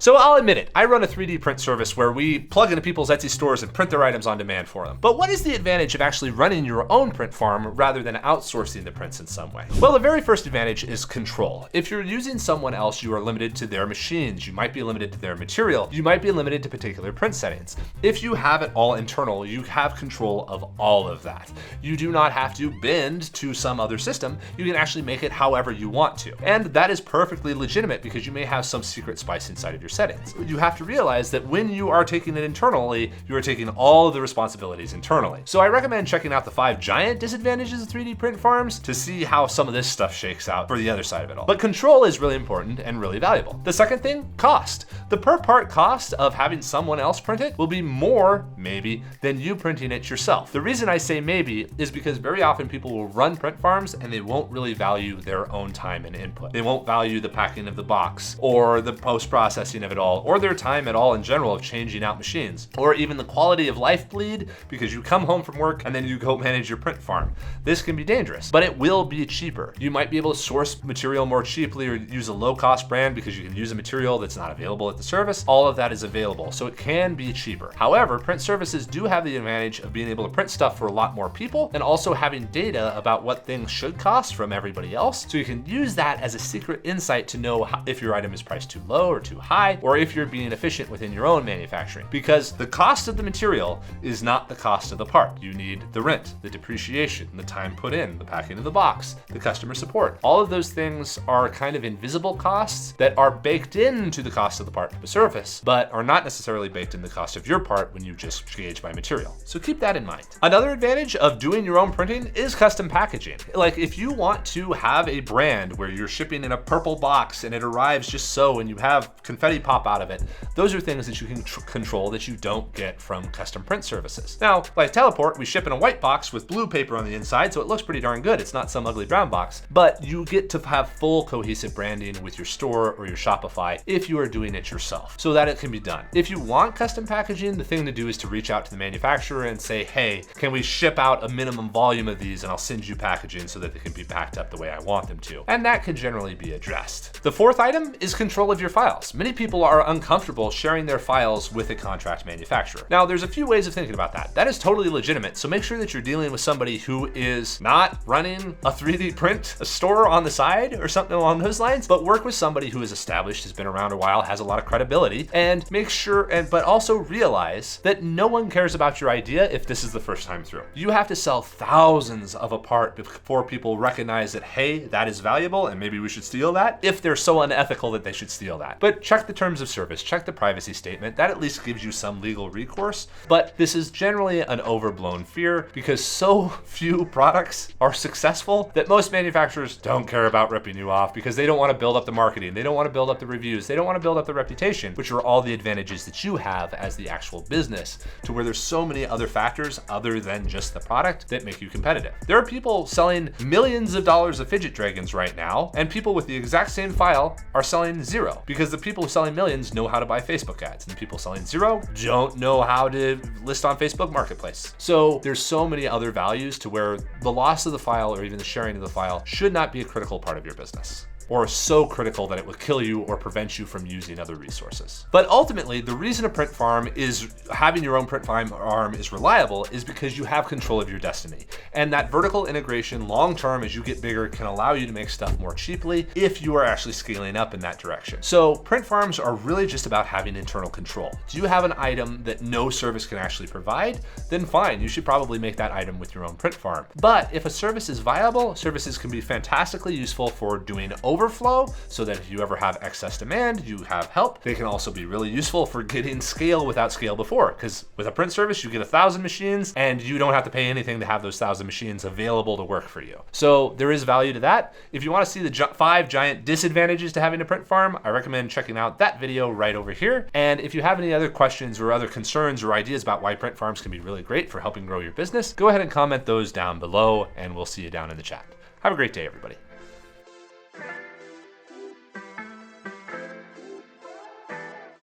So I'll admit it, I run a 3D print service where we plug into people's Etsy stores and print their items on demand for them. But what is the advantage of actually running your own print farm rather than outsourcing the prints in some way? Well, the very first advantage is control. If you're using someone else, you are limited to their machines. You might be limited to their material. You might be limited to particular print settings. If you have it all internal, you have control of all of that. You do not have to bend to some other system. You can actually make it however you want to. And that is perfectly legitimate because you may have some secret spice inside of your settings. You have to realize that when you are taking it internally, you are taking all of the responsibilities internally. So I recommend checking out the 5 giant disadvantages of 3D print farms to see how some of this stuff shakes out for the other side of it all. But control is really important and really valuable. The second thing, cost. The per part cost of having someone else print it will be more, maybe, than you printing it yourself. The reason I say maybe is because very often people will run print farms and they won't really value their own time and input. They won't value the packing of the box or the post-processing of it all or their time at all in general of changing out machines or even the quality of life bleed because you come home from work and then you go manage your print farm. This can be dangerous, but it will be cheaper. You might be able to source material more cheaply or use a low-cost brand because you can use a material that's not available at the service. All of that is available, so it can be cheaper. However, print services do have the advantage of being able to print stuff for a lot more people and also having data about what things should cost from everybody else, so you can use that as a secret insight to know if your item is priced too low or too high, or if you're being efficient within your own manufacturing. Because the cost of the material is not the cost of the part. You need the rent, the depreciation, the time put in, the packing of the box, the customer support. All of those things are kind of invisible costs that are baked into the cost of the part of the service, but are not necessarily baked in the cost of your part when you just gauge by material. So keep that in mind. Another advantage of doing your own printing is custom packaging. Like if you want to have a brand where you're shipping in a purple box and it arrives just so and you have confetti pop out of it, those are things that you can control that you don't get from custom print services. Now, like Teleport, we ship in a white box with blue paper on the inside, so it looks pretty darn good. It's not some ugly brown box, but you get to have full cohesive branding with your store or your Shopify if you are doing it yourself, so that it can be done. If you want custom packaging, the thing to do is to reach out to the manufacturer and say, hey, can we ship out a minimum volume of these and I'll send you packaging so that they can be packed up the way I want them to. And that can generally be addressed. The fourth item is control of your files. Many people are uncomfortable sharing their files with a contract manufacturer. Now, there's a few ways of thinking about that. That is totally legitimate, so make sure that you're dealing with somebody who is not running a 3D print store on the side or something along those lines, but work with somebody who is established, has been around a while, has a lot of credibility, and make sure, but also realize that no one cares about your idea if this is the first time through. You have to sell thousands of a part before people recognize that, hey, that is valuable and maybe we should steal that, if they're so unethical that they should steal that. But check the terms of service, check the privacy statement. That at least gives you some legal recourse. But this is generally an overblown fear because so few products are successful that most manufacturers don't care about ripping you off because they don't want to build up the marketing. They don't want to build up the reviews. They don't want to build up the reputation, which are all the advantages that you have as the actual business, to where there's so many other factors other than just the product that make you competitive. There are people selling millions of dollars of fidget dragons right now, and people with the exact same file are selling zero because the people selling millions know how to buy Facebook ads, and the people selling zero don't know how to list on Facebook Marketplace. So there's so many other values to where the loss of the file or even the sharing of the file should not be a critical part of your business, or so critical that it will kill you or prevent you from using other resources. But ultimately, the reason a print farm is having your own print farm is reliable is because you have control of your destiny. And that vertical integration long-term as you get bigger can allow you to make stuff more cheaply if you are actually scaling up in that direction. So print farms are really just about having internal control. Do you have an item that no service can actually provide? Then fine, you should probably make that item with your own print farm. But if a service is viable, services can be fantastically useful for doing overflow, so that if you ever have excess demand, you have help. They can also be really useful for getting scale without scale before, because with a print service, you get 1,000 machines and you don't have to pay anything to have those 1,000 machines available to work for you. So there is value to that. If you want to see the 5 giant disadvantages to having a print farm, I recommend checking out that video right over here. And if you have any other questions or other concerns or ideas about why print farms can be really great for helping grow your business, go ahead and comment those down below and we'll see you down in the chat. Have a great day, everybody.